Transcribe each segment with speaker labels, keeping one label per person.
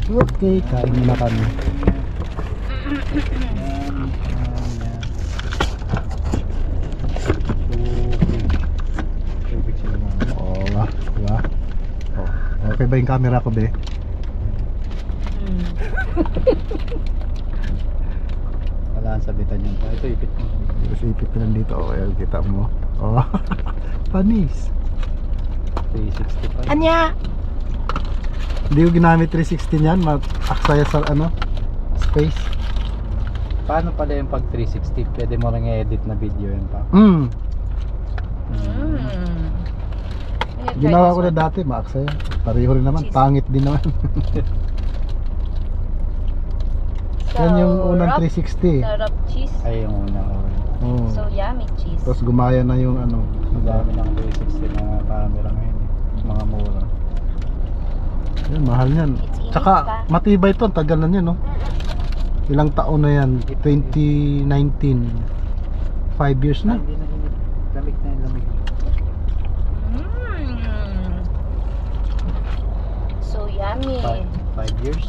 Speaker 1: Okay, kain muna kami. Oo nga, diba? Oh, okay ba yung camera ko, be?
Speaker 2: Wala ang sabitan yun pa. Ito ipit mo.
Speaker 1: Tapos ipit na dito. Okay, kita mo. Oh, panis.
Speaker 2: 365.
Speaker 1: Anya! Hindi ko ginamit 360 niyan. Aksaya sa ano? Space.
Speaker 2: Paano pala yung pag 360? Pwede mo lang i-edit na video yun pa.
Speaker 1: Ginawa ko na dati, maaksaya. Pareho rin naman, pangit din naman. Yan yung unang 360.
Speaker 3: Sarap cheese.
Speaker 2: Ay, yung una.
Speaker 1: Oh.
Speaker 3: So yummy cheese.
Speaker 1: Tapos gumaya na yung ano.
Speaker 2: Madami ng 360 na camera ngayon. Mga mura.
Speaker 1: Yan, mahal yan. Tsaka matibay to, tagal na yan, no? Ilang taon na yan? 2019. 5 years na.
Speaker 2: Hindi na init. Lamig na yung lamig.
Speaker 3: So yummy.
Speaker 2: 5 years?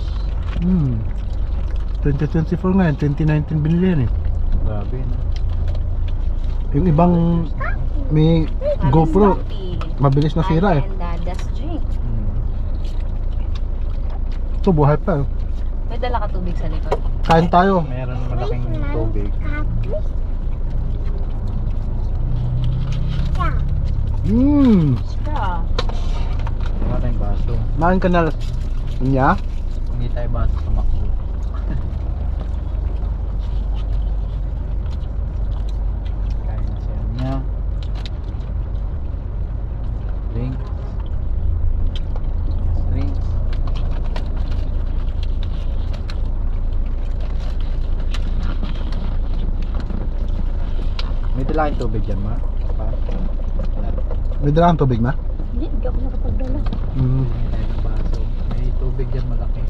Speaker 1: 2024 nga yan, 2019 binili yan eh.
Speaker 2: Grabe na.
Speaker 1: Yung ibang may GoPro, mabilis na sira eh.
Speaker 3: And Dada's drink.
Speaker 1: Ito buhay pa.
Speaker 3: May dala ka tubig sa likod.
Speaker 1: Kain tayo.
Speaker 2: Meron malaking tubig.
Speaker 3: Straw.
Speaker 2: Wala tayong baso.
Speaker 1: Main ka na niya?
Speaker 2: Hindi tayo baso sa McDo. Kain na siya niya. Drinks. Drinks. May dala kayong tubig dyan, ma? Pa? Wala.
Speaker 1: May dala kang tubig na?
Speaker 3: Hindi, hindi ako nakapagdala.
Speaker 2: Hindi tayo ng baso. May tubig dyan malaki.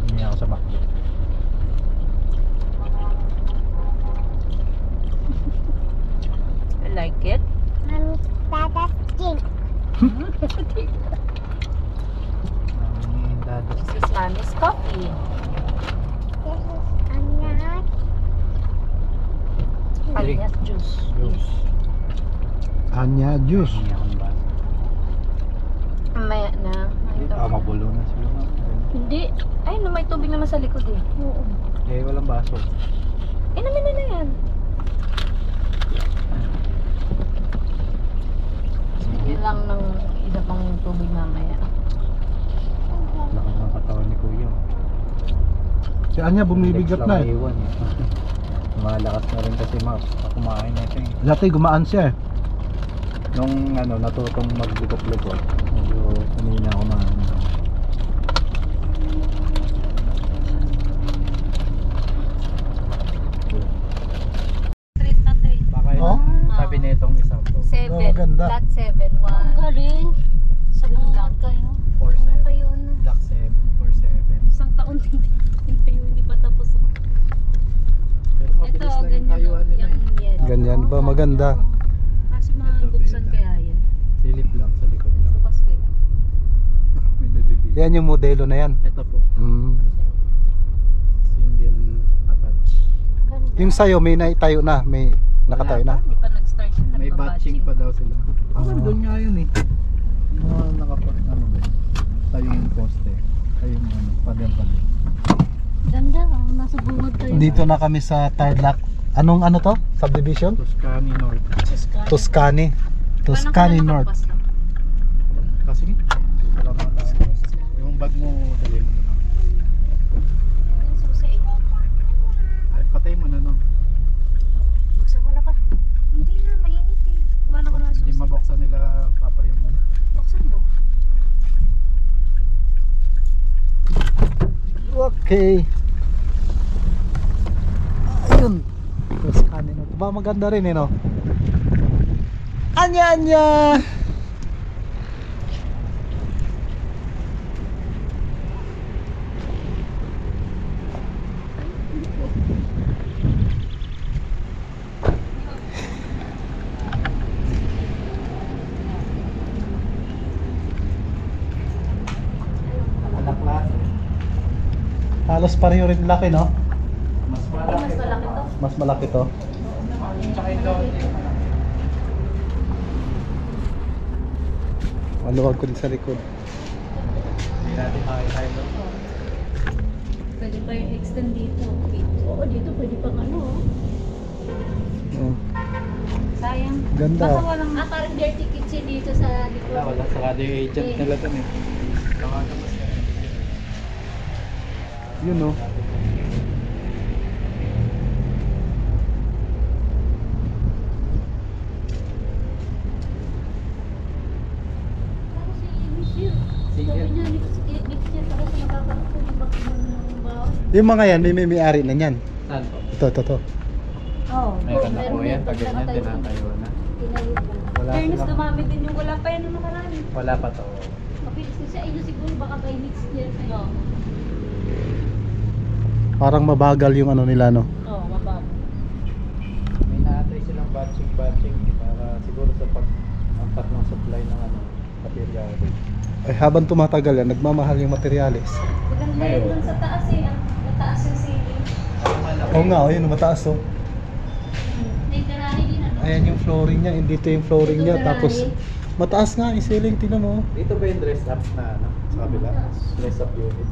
Speaker 2: Hindi ako sa McDo.
Speaker 3: I like it. This is Mommy's coffee. Alias juice.
Speaker 2: Juice.
Speaker 1: Anya juice.
Speaker 2: Hindi ako ng baso.
Speaker 3: Mamaya na.
Speaker 2: Magulo na sila.
Speaker 3: Hindi. Ay, no, may tubig naman sa likod eh. Oo.
Speaker 2: Eh, walang baso.
Speaker 3: Inumin na yan. Sige lang ng isa pang tubig mamaya.
Speaker 2: Lakas ng katawan ni Kuya.
Speaker 1: Si Anya bumibigat na eh.
Speaker 2: Iwan, eh. Malakas na rin kasi kumain na siya eh.
Speaker 1: Dati gumaan siya eh.
Speaker 2: Nung ano, natutong maglikot-likot, medyo hindi na kumain.
Speaker 3: Street na to eh.
Speaker 2: Baka yun,
Speaker 1: Oh?
Speaker 2: sabi na itong isa to.
Speaker 3: 7.
Speaker 1: Oh, ganda.
Speaker 3: Flat 7. 1. Ang galing. Salamat kayo.
Speaker 2: 4-7.
Speaker 3: Kayo na.
Speaker 2: Black 7, 4-7.
Speaker 3: Isang taon din tayo hindi pa tapos.
Speaker 2: Pero mabilis lang yung
Speaker 3: ganyan
Speaker 2: tayuan nila
Speaker 3: yung
Speaker 2: eh.
Speaker 3: yellow.
Speaker 1: Ganyan ba maganda?
Speaker 3: Kaso mabuksan kaya yun.
Speaker 2: Silip lang sa likod lang.
Speaker 3: Bukas kaya.
Speaker 2: May nadibig.
Speaker 1: Yan yung modelo na yan.
Speaker 2: Ito po, single attach.
Speaker 3: Ganda.
Speaker 1: Yung sayo may naitayo na, may nakatayo na.
Speaker 3: Hindi pa nag-start siya.
Speaker 2: May batching pa daw sila. Doon nga yun eh. Mga nakapot ano ba yun? Tayo yung poste. Tayo yung ano, padem-padem.
Speaker 3: Ganda. Nasa bungad kayo.
Speaker 1: Dito na kami sa Tarlac. Anong ano to? Subdivision?
Speaker 2: Tuscany North.
Speaker 1: Tuscany. Tuscany North.
Speaker 2: Kasi dito lang mga tayo. Yung bag mo, dali mo na. Ay, patay mo na no.
Speaker 3: Buksan mo na ka. Hindi na, mainit eh. Wala ko na
Speaker 2: Hindi
Speaker 3: susi.
Speaker 2: mabuksan nila papa yung ano.
Speaker 3: Buksan mo.
Speaker 1: Okay. Ayun. Tuscany North. Ba maganda rin eh no? Anya anya. Halos pareho rin laki, no?
Speaker 2: Mas
Speaker 3: Mas
Speaker 2: malaki.
Speaker 3: malaki to.
Speaker 1: Mas malaki to.
Speaker 2: Tsaka yung load niya.
Speaker 1: Maluwag ko din sa likod.
Speaker 2: Hindi natin makikita ito.
Speaker 3: Pwede pa yung extend dito. Oo, dito pwede pang ano.
Speaker 1: Oh,
Speaker 3: Sayang.
Speaker 1: ganda.
Speaker 3: Baka walang... parang dirty kitchen dito sa likod.
Speaker 2: Wala. Sarado yung agent nila dun eh. Tawagan mo siya.
Speaker 1: Yun, no?
Speaker 3: Sabi niya, next year para sa makakapag ng bawal.
Speaker 1: Yung mga yan, may-ari na yan.
Speaker 2: Saan po?
Speaker 1: Ito.
Speaker 3: Oo.
Speaker 2: Meron na po yan. Pag ganyan, tinatayo na. Wala
Speaker 3: Fairness,
Speaker 2: silang-
Speaker 3: dumami din yung wala pa yan nung nakaraan.
Speaker 2: Wala pa to.
Speaker 3: Mabilis na siya. Ayun siguro baka by next year. Oo.
Speaker 1: Parang mabagal yung ano nila, no?
Speaker 3: Oo, mababa.
Speaker 2: May na-try silang batching para siguro sa pag-angkat ng supply ng ano, material.
Speaker 1: Ay, habang tumatagal yan, nagmamahal yung materyales.
Speaker 3: Maganda yun dun sa taas eh. Ang mataas yung ceiling.
Speaker 1: Oo nga, oh, yun, mataas, oh.
Speaker 3: May karani din ano?
Speaker 1: Ayan yung flooring niya, hindi ito yung flooring niya. Tapos, mataas nga yung ceiling, tingnan mo.
Speaker 2: Dito ba yung dress up na ano? Sa kabila? Dress up unit.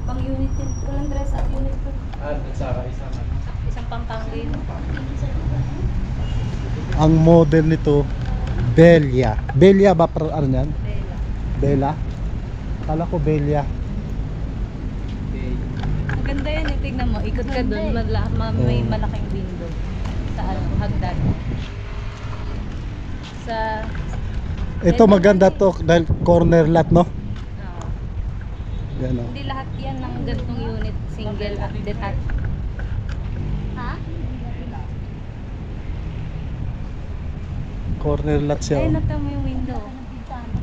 Speaker 3: Pang unit yun. Walang dress up unit ko.
Speaker 2: At saka isang ano?
Speaker 3: Isang pampangin.
Speaker 1: Ang model nito, Belia. Belia ba para ano yan? Bella? Kala ko Belia.
Speaker 2: Okay.
Speaker 3: Ang ganda yan eh. Tignan mo. Ikot ka dun. May
Speaker 1: Oo.
Speaker 3: malaking window. Sa ano, hagdan. Sa...
Speaker 1: Ito maganda to dahil corner lot, no?
Speaker 3: Oo.
Speaker 1: Yan, oh.
Speaker 3: Hindi lahat yan ng ganitong unit. Single at detached. Ha?
Speaker 1: Corner lot siya,
Speaker 3: Ayun
Speaker 1: oh.
Speaker 3: na mo yung window.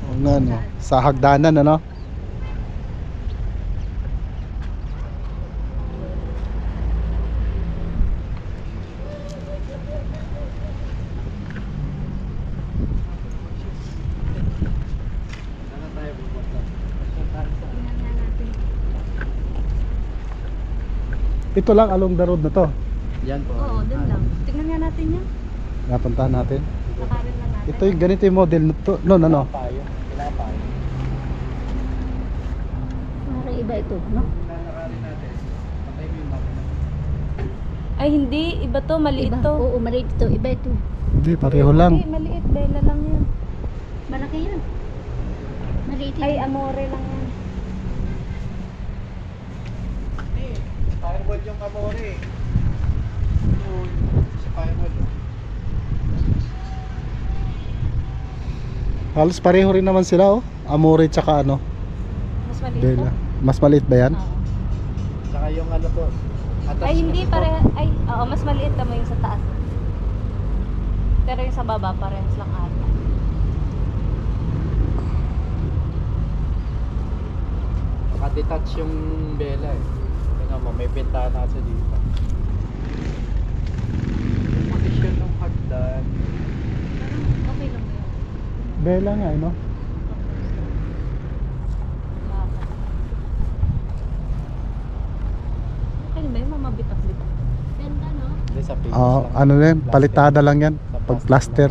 Speaker 1: Oo nga, no? Sa hagdanan, ano?
Speaker 2: Saan tayo pupunta?
Speaker 3: Tingnan nga natin.
Speaker 1: Ito lang along the road na to.
Speaker 2: Yan po.
Speaker 3: Oo, dun lang. Tingnan nga natin yan.
Speaker 1: Napuntahan natin.
Speaker 3: Lakarin na natin.
Speaker 1: Ito yung ganito yung model nito. No, ano?
Speaker 2: Payo. Wala payo.
Speaker 3: Parang iba ito, no?
Speaker 2: Lalakarin natin. Patay mo yung makina.
Speaker 3: Ay, hindi. Iba to. Maliit to.
Speaker 4: Oo, maliit ito. Iba ito.
Speaker 1: Hindi, pareho lang.
Speaker 3: Hindi, maliit. Bella lang yan.
Speaker 4: Malaki yan. Maliit yan.
Speaker 3: Ay, amore lang yan.
Speaker 2: Hindi. Firewood yung Amore. Yun. Sa firewood.
Speaker 1: Halos pareho rin naman sila, oh. Amore tsaka ano,
Speaker 3: Mas maliit
Speaker 1: Bella.
Speaker 3: to.
Speaker 1: Mas maliit ba yan?
Speaker 3: Oo.
Speaker 2: Saka yung ano po.
Speaker 3: Ay, hindi. Ay, oo, mas maliit naman yung sa taas. Pero yung sa baba, parehas lang ata.
Speaker 2: Naka-detach yung Bella eh. Tingnan mo, may bintana sa dito. Yung posisyon ng hagdan.
Speaker 3: Okay lang yun.
Speaker 1: Bella nga, no?
Speaker 3: Okay ba yung mamabitak-bitak?
Speaker 4: Ganda, no?
Speaker 2: Hindi sa finish
Speaker 1: Oo,
Speaker 2: lang.
Speaker 1: ano rin,
Speaker 2: Plaster.
Speaker 1: palitada lang yan. Pag plaster.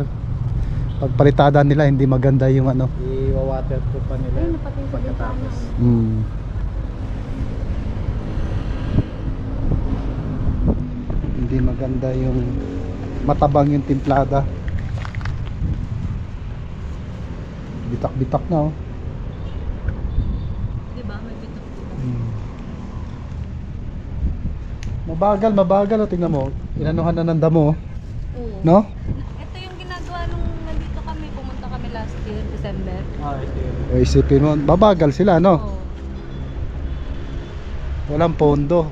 Speaker 1: Pag palitada nila, hindi maganda yung ano.
Speaker 2: I-waterproof pa nila
Speaker 3: Ayun, napatay sa
Speaker 2: pagkatapos.
Speaker 1: Hmm. Hindi maganda yung matabang yung timplada. Bitak-bitak na, oh.
Speaker 3: Di ba? May bitak-bitak.
Speaker 1: Hmm. Mabagal, oh. Tingnan mo. Inanuhan na ng damo, oh.
Speaker 3: Oo.
Speaker 1: No?
Speaker 3: Ito yung ginagawa nung nandito kami. Pumunta kami last year, December.
Speaker 2: Ah, ito yun.
Speaker 1: O, isipin mo, babagal sila, no?
Speaker 3: Oo.
Speaker 1: Walang pondo.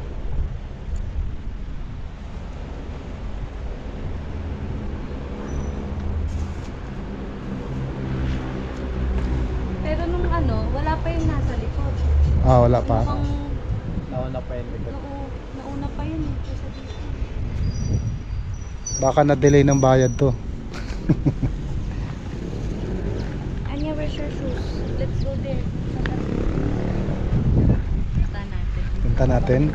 Speaker 3: Pero nung ano, wala pa yung nasa likod.
Speaker 1: Ah, wala pa.
Speaker 3: Mukhang,
Speaker 2: Nauna pa yung likod.
Speaker 3: nauna pa yun. Kaysa dito.
Speaker 1: Baka na-delay ng bayad to.
Speaker 3: Anya, where's your shoes? Let's go there. Punta natin.
Speaker 1: Punta natin.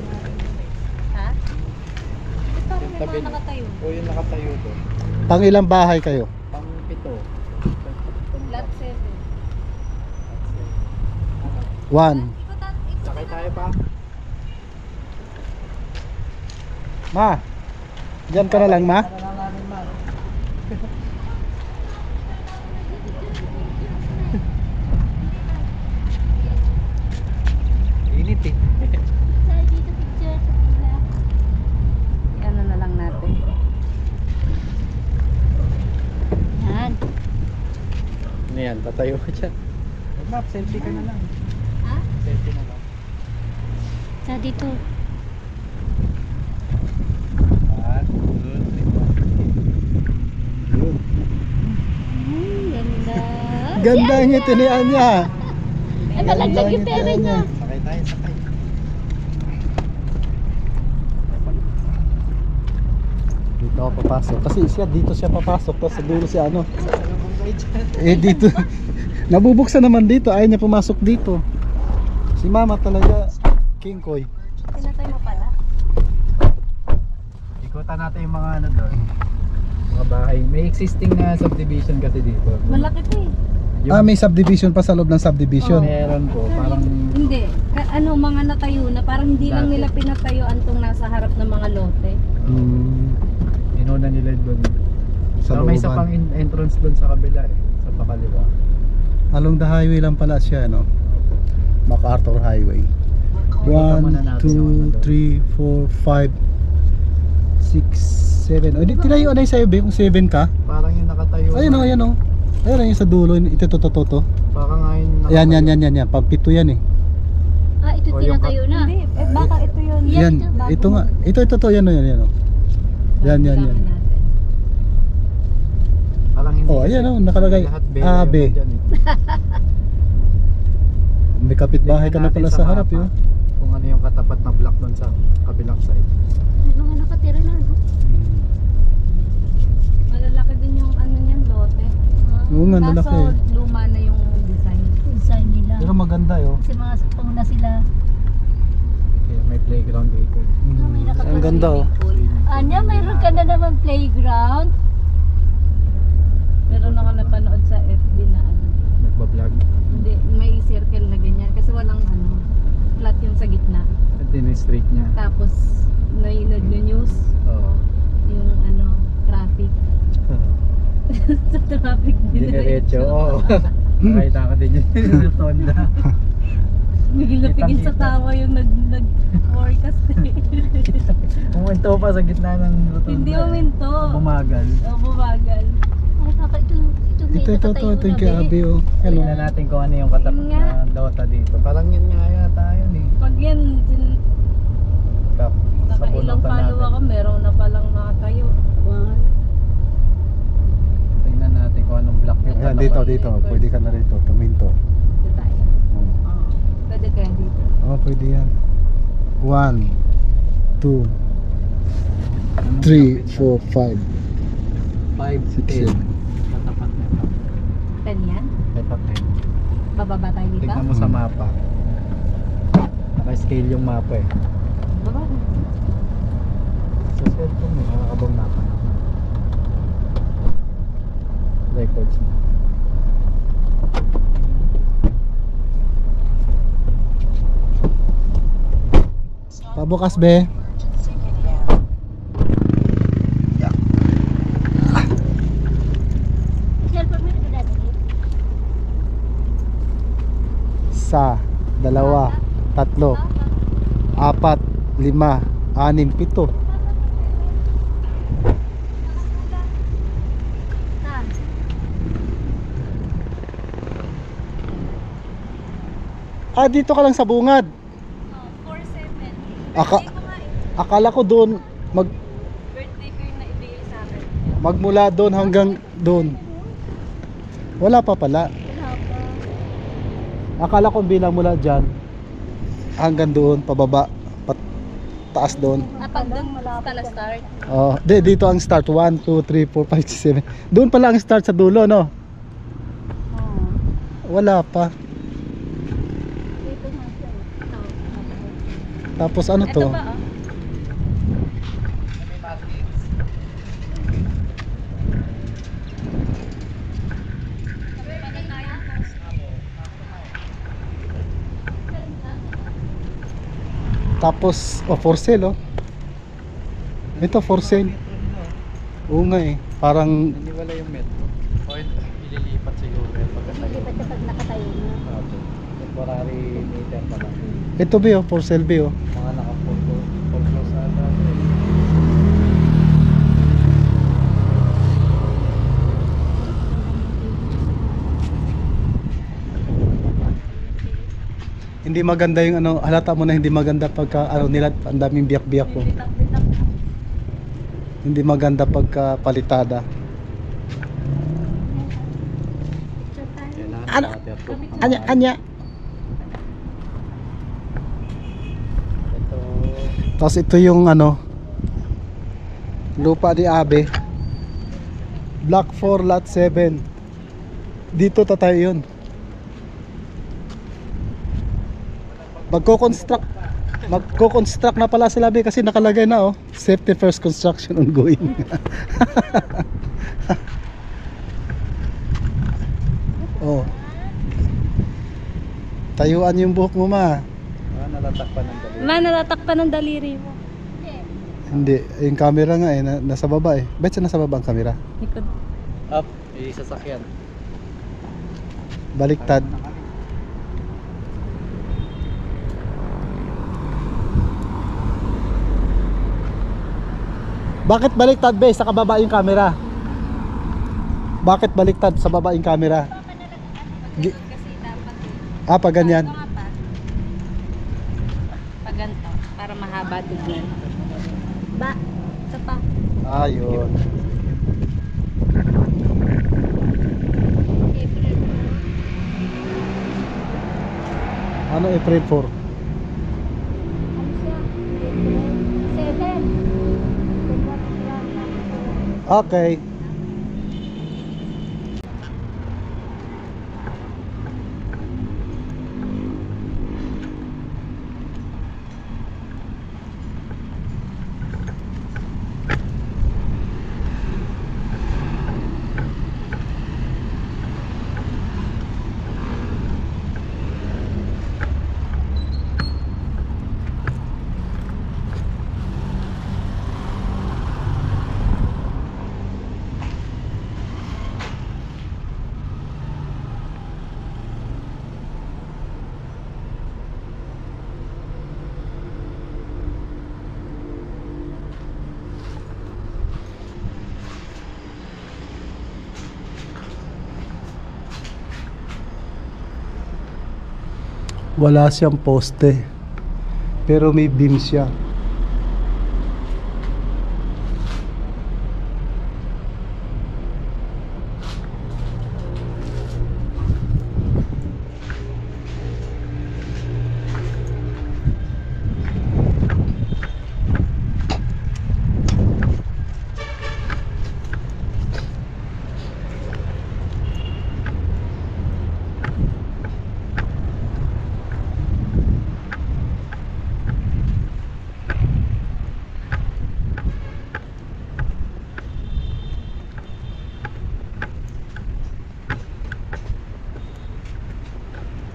Speaker 3: Ha? Parang may mga nakatayo.
Speaker 2: O yung nakatayo doon.
Speaker 1: Pang ilang bahay kayo?
Speaker 2: Pang 7.
Speaker 3: Lot 7.
Speaker 1: 1.
Speaker 2: Sakay tayo pa.
Speaker 1: Ma, diyan ka na lang, ma.
Speaker 2: Nalalanin ma. Init eh.
Speaker 4: Saan dito picture sa pila?
Speaker 3: Ano na lang natin.
Speaker 4: Yan.
Speaker 2: Ano yan? Tatayo ka dyan. Map, selfie ka na lang.
Speaker 3: Ha?
Speaker 2: Selfie na lang.
Speaker 4: Saan dito?
Speaker 2: At,
Speaker 4: Ganda.
Speaker 1: Ganda ang itinian niya.
Speaker 4: Ay, malaglag yung pera niya.
Speaker 2: sakay tayo, sakay.
Speaker 1: Dito ako papasok. Kasi dito siya papasok. Tapos sa dulo siya ano. Eh dito. Nabubuksan naman dito. Ayaw niya pumasok dito. Si mama talaga King Koy.
Speaker 3: Pinatay mo pala?
Speaker 2: Ikutan natin yung mga ano doon. Mga bahay. May existing na subdivision kasi dito.
Speaker 3: Malaki to eh.
Speaker 1: May subdivision pa sa loob ng subdivision.
Speaker 2: Meron po. Parang
Speaker 3: Hindi. Ano, mga natayo na parang hindi lang
Speaker 2: Dati.
Speaker 3: nila pinatayuan tong nasa harap ng mga lote.
Speaker 2: inuna nila doon.
Speaker 1: Sa
Speaker 2: So, may isa pang
Speaker 1: looban.
Speaker 2: entrance doon sa kabila eh. Sa pakaliwa.
Speaker 1: Along the highway lang pala siya, no? MacArthur Highway. 1, 2, 3, 4, 5, 6, 7. O, di tinayo na yung sa'yo, be, kung 7 ka.
Speaker 2: Parang yung nakatayo.
Speaker 1: Ayun o, ayan o. Ayun yung sa dulo, ito to.
Speaker 2: Parang nga yung
Speaker 1: Yan,
Speaker 2: nakatayo.
Speaker 1: yan. Pampito yan eh.
Speaker 4: Ah, ito
Speaker 2: O, yung
Speaker 4: tinatayo na.
Speaker 3: Hindi, baka ito yun.
Speaker 1: Yan, ito nga. Ito, yan o. Yan.
Speaker 3: Natin.
Speaker 2: Parang hindi.
Speaker 1: Oh, ayan o, nakalagay.
Speaker 2: Lahat
Speaker 1: A, B.
Speaker 2: yun dyan eh.
Speaker 1: May kapitbahay ka na
Speaker 2: Tingnan
Speaker 1: pala
Speaker 2: natin
Speaker 1: sa harap
Speaker 2: mapa
Speaker 1: yun.
Speaker 2: Kung ano yung katapat na block doon sa kabilang side.
Speaker 4: May mga nakatira na, no?
Speaker 3: Malalaki din yung ano niyan, lote.
Speaker 1: Oo nga, lalaki
Speaker 3: Kaso
Speaker 1: eh.
Speaker 3: luma na yung design.
Speaker 4: Design nila.
Speaker 1: Pero maganda yun.
Speaker 4: Kasi mga pang na sila.
Speaker 2: Kaya may playground dito.
Speaker 4: may nakapag-
Speaker 1: Ang ganda oh.
Speaker 4: Anya, mayroon ka na naman playground.
Speaker 3: Meron ako napanood sa FB na ano.
Speaker 2: Nagbablog.
Speaker 3: Hindi, may circle na ganyan. Kasi walang ano, flat yung sa gitna.
Speaker 2: At din yung street niya.
Speaker 3: Tapos, nag-news
Speaker 2: Oo.
Speaker 3: yung ano, traffic. Sa traffic
Speaker 2: Dinerecho. Oo. Nakita ko din yung rotonda.
Speaker 3: Migil na pigil sa tawa yung nag-forecast eh.
Speaker 2: Uminto pa sa gitna ng rotonda.
Speaker 3: Hindi uminto.
Speaker 2: Bumagal.
Speaker 3: O, bumagal.
Speaker 4: Ay, kaka, ito may
Speaker 1: Ito,
Speaker 4: nakatayo
Speaker 1: ito yung
Speaker 4: na,
Speaker 1: kay
Speaker 4: be.
Speaker 1: Abi oh. Hello.
Speaker 2: Tingnan natin kung ano yung katapat
Speaker 3: Yun nga.
Speaker 2: na Dota dito. Parang yun nga yata yun eh.
Speaker 3: Pag yan,
Speaker 2: Kap.
Speaker 3: nakailang follow ako, meron na palang nakatayo.
Speaker 4: Wow.
Speaker 2: Tingnan natin kung anong block yung
Speaker 1: Yan,
Speaker 2: katapat.
Speaker 1: dito. Pwede ka na rito. Tuminto.
Speaker 3: Dito tayo. Oo. Pwede kaya dito.
Speaker 1: Oh, pwede yan. 1, 2, 3, 4, 5, 6,
Speaker 2: 5, 10.
Speaker 1: 7.
Speaker 2: Katapat na ito.
Speaker 3: 10 yan?
Speaker 2: Ito 10.
Speaker 3: Bababa tayo dito?
Speaker 2: Tignan mo sa mapa. Naka-scale yung mapa eh.
Speaker 3: Baba.
Speaker 2: Sa cellphone mo, nakakabang mapa. Records mo.
Speaker 1: Pabukas be.
Speaker 4: Cellphone mo na ba dati?
Speaker 1: Isa, dalawa, tatlo, apat, lima, anim, pito.
Speaker 4: Saan?
Speaker 1: Dito ka lang sa bungad.
Speaker 3: 4-7.
Speaker 1: Akala ko doon
Speaker 3: Birthday ko yung naibigay sa akin.
Speaker 1: magmula doon hanggang doon. Wala pa pala.
Speaker 4: Wala pa.
Speaker 1: Akala ko bilang mula dyan hanggang doon pababa, taas doon.
Speaker 3: Pag doon pala start.
Speaker 1: Oh, dito ang start 1 2 3 4 5 6 7. Doon pala ang start sa dulo, no? Wala pa.
Speaker 4: Dito nga siya. Ito.
Speaker 1: Tapos ano
Speaker 3: Ito
Speaker 1: to?
Speaker 3: ba oh?
Speaker 2: May markings.
Speaker 1: Tapos for sale oh. Ito for sale. Oo nga eh. Parang
Speaker 2: Naniwala yung metro. O ililipat siguro yan pagkatayo.
Speaker 4: Hindi pa siya pag nakatayo na.
Speaker 2: Temporary meter pa lang.
Speaker 1: ito ba oh, for sale ba oh.
Speaker 2: Mga naka-foreclose ata.
Speaker 1: Hindi maganda yung ano, halata mo na hindi maganda pagka ano nila, ang daming biyak-biyak ko.
Speaker 3: Bitak-bitak.
Speaker 1: Hindi maganda pagka palitada.
Speaker 4: Picture tayo.
Speaker 2: Kailangan waterproof.
Speaker 1: Anya.
Speaker 2: Ito.
Speaker 1: Tapos ito yung ano, lupa ni Abe. Block 4 lot 7. Dito tayo yun. Magko-construct na pala sila Abe kasi nakalagay na oh, safety first construction ongoing. Oh. Tayuan yung buhok mo ma.
Speaker 2: Natatakpan ng dali.
Speaker 3: Ma, natatakpan ng daliri mo.
Speaker 1: Hindi, yung camera nga eh, nasa baba eh. Ba't siya nasa baba ang camera?
Speaker 3: Likod.
Speaker 2: Up. Sasakyan.
Speaker 1: Baliktad. Bakit baliktad be? Sa kababa yung camera. Bakit baliktad sa baba yung camera?
Speaker 3: Kasi dapat
Speaker 1: Pag ganyan.
Speaker 3: Ito nga pa. Pag ganito, para mahaba tignan. Ba, ito pa.
Speaker 1: Ayun.
Speaker 4: April
Speaker 1: Ano April 4?
Speaker 4: ano siya? April 7.
Speaker 1: Okay. Wala siyang poste. Pero may beam siya.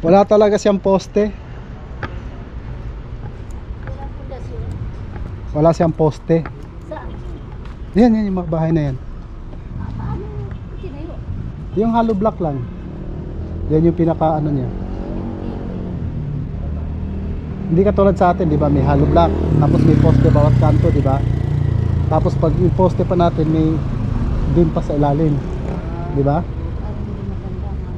Speaker 1: Wala talaga siyang poste.
Speaker 4: Walang pundasyon.
Speaker 1: Wala siyang poste.
Speaker 4: Saan?
Speaker 1: Yan yung mga bahay na yan.
Speaker 4: Paano tinayo?
Speaker 1: Yung hollow block lang. Yan yung pinaka ano niya. Hindi katulad sa atin, di ba? May hollow block, tapos may poste bawat kanto, di ba? Tapos pag yung poste pa natin may beam pa sa ilalim, di ba?
Speaker 4: Parang hindi maganda.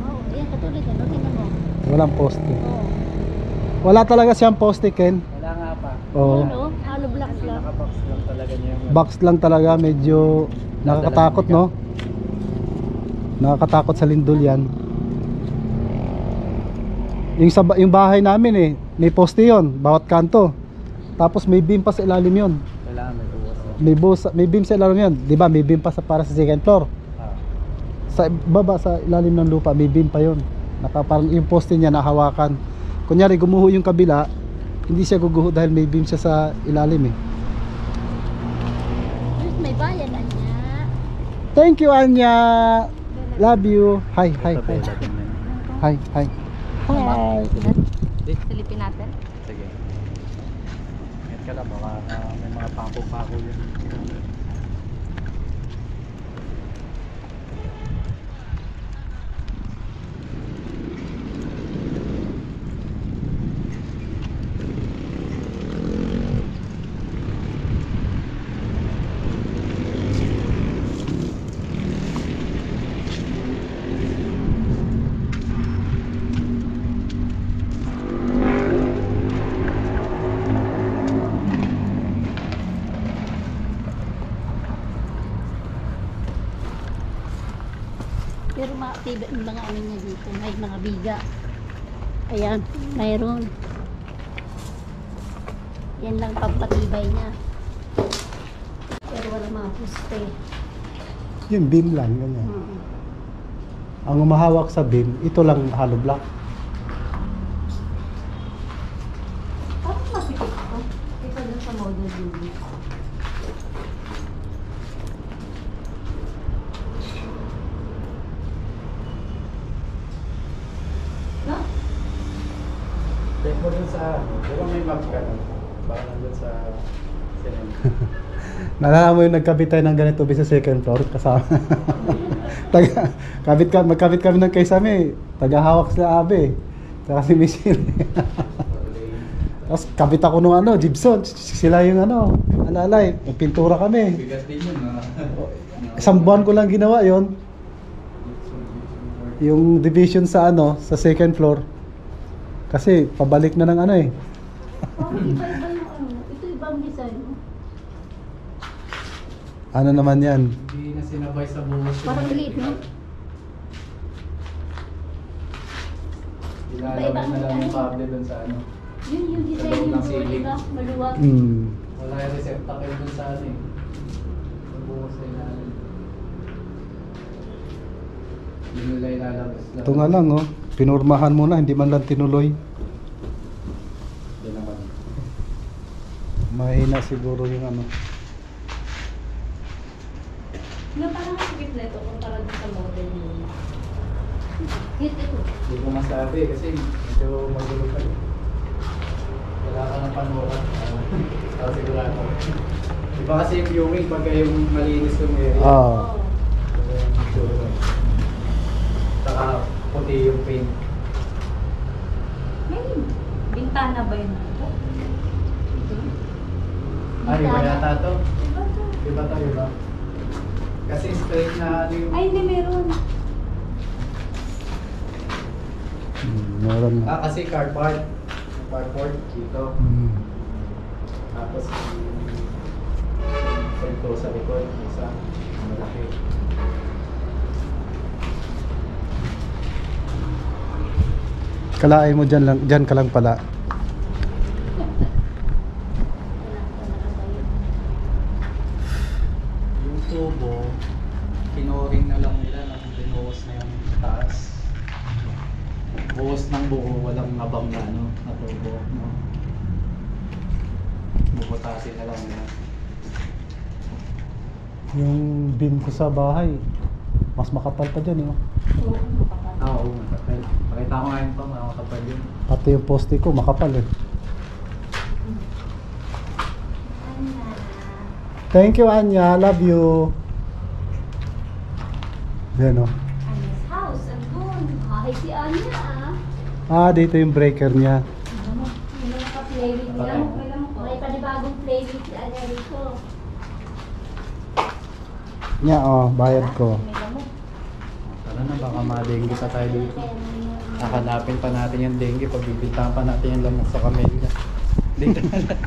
Speaker 4: Oo, yan katulad yan. No? Tingnan mo.
Speaker 1: Walang poste.
Speaker 4: Oo.
Speaker 1: Wala talaga siyang poste, Ken.
Speaker 2: Wala nga pa.
Speaker 1: Oo.
Speaker 4: Ano? Hollow blocks lang.
Speaker 2: Nakabox lang talaga niya yung
Speaker 1: Box lang talaga, medyo nakakatakot, no? Nakakatakot sa lindol yan. Yung bahay namin eh, may poste yon bawat kanto. Tapos may beam pa sa ilalim yon.
Speaker 2: Kailangan may buwas.
Speaker 1: May beam sa ilalim yon, 'di ba? May beam pa para sa second floor. Sa baba sa ilalim ng lupa may beam pa yon. Parang yung poste niya nahawakan. kunyari gumuho yung kabila, hindi siya guguho dahil may beam siya sa ilalim eh.
Speaker 4: Diyos, may bayan na niya.
Speaker 1: Thank you, Anya. Love you. Hi, hi, hi.
Speaker 2: Tabela din yan.
Speaker 1: Hi, hi. Hi.
Speaker 3: Silipin natin.
Speaker 2: Sige. Ingat ka lang, baka may mga pako-pako yun.
Speaker 4: Pero maaktiba yung mga ano niya dito. May mga biga. Ayan, mayroon. Yan lang pampatibay niya. Pero wala mga puste.
Speaker 1: Yung beam lang, ganyan.
Speaker 4: Hmm.
Speaker 1: Ang umahawak sa beam, ito lang hollow block.
Speaker 3: Parang masikip ito. Ito dun sa model unit. No?
Speaker 2: Check mo dun sa, di ba may map ka nun? Baka nandun sa cinema.
Speaker 1: Naalala mo yung nagkabit tayo ng ganito sa second floor kasama. Magkabit kami ng kaysame. Tagahawak sila Abe. Saka si Michelle. Tapos kabit ako nung ano, Gibson. Sila yung ano, alalay. Nagpintura kami.
Speaker 2: Bigat din yun, ha?
Speaker 1: Isang buwan ko lang ginawa yon. Yung division sa ano, sa second floor. Kasi pabalik na ng ano eh.
Speaker 4: Parang iba-iba yung ano. Ito ibang design. No?
Speaker 1: Ano naman yan?
Speaker 2: Hindi na sinabay sa buhos.
Speaker 4: Parang liit, no?
Speaker 2: Ilalagay na lang yung kable dun sa ano.
Speaker 4: Yun yung design
Speaker 2: Sa loob
Speaker 4: yung
Speaker 2: ng
Speaker 4: buo,
Speaker 2: ceiling.
Speaker 4: diba? Maluwag.
Speaker 2: Wala yung receptacle dun sa ano eh. Sa buhos na ilalim. Yun nila ilalabas lang.
Speaker 1: Ito nga lang oh. Pinurmahan mo na, hindi man lang tinuloy.
Speaker 2: Hindi naman.
Speaker 1: Mahina siguro yung ano.
Speaker 3: No, parang masikip na ito kumpara dun sa model unit.
Speaker 4: Cute ito.
Speaker 2: Hindi ko masabi kasi medyo magulo pa eh. Wala ka ng panukat. Ako sigurado. Iba kasi yung viewing pagka yung malinis yung area.
Speaker 1: Ah.
Speaker 2: Wala yung sure. Saka puti yung paint.
Speaker 3: May bintana ba yun?
Speaker 2: Ay, iba yata to.
Speaker 3: Diba to?
Speaker 2: Iba to, iba. Kasi straight na ano yung...
Speaker 3: Ay, hindi meron.
Speaker 1: Meron na.
Speaker 2: Ah, kasi carport. Carport dito. Tapos sentro sa likod. Isa. Malaki.
Speaker 1: Kalaay mo dyan ka lang pala.
Speaker 2: Yung tubo, kinuring na lang nila nang binuhos na yung taas. Buhos ng buo, walang abang na ano, na tubo. No? Bubutasin na lang nila.
Speaker 1: Yung beam ko sa bahay, mas makapal pa dyan eh. Oh.
Speaker 4: Oo, makapal.
Speaker 2: Ah, oo, makapal. Pakita ko ngayon pa, makakapal yun.
Speaker 1: Pati yung poste ko, makapal eh. Thank you, Anya. Love you. Yan oh.
Speaker 3: Anya's house. Andun.
Speaker 4: Ay, si Anya ah.
Speaker 1: Ah, dito yung breaker niya.
Speaker 4: Ano? Yung mga ka-playlist niya. May panibagong playlist si Anya dito.
Speaker 1: Nya, oh, bayad ko.
Speaker 3: May lamok.
Speaker 2: Tara na, baka ma-dengue pa tayo dito.
Speaker 4: Kaya may-
Speaker 2: Hahanapin pa natin yung dengue pag bibintahan pa natin yung lamok sa kamelya. Dito na lang.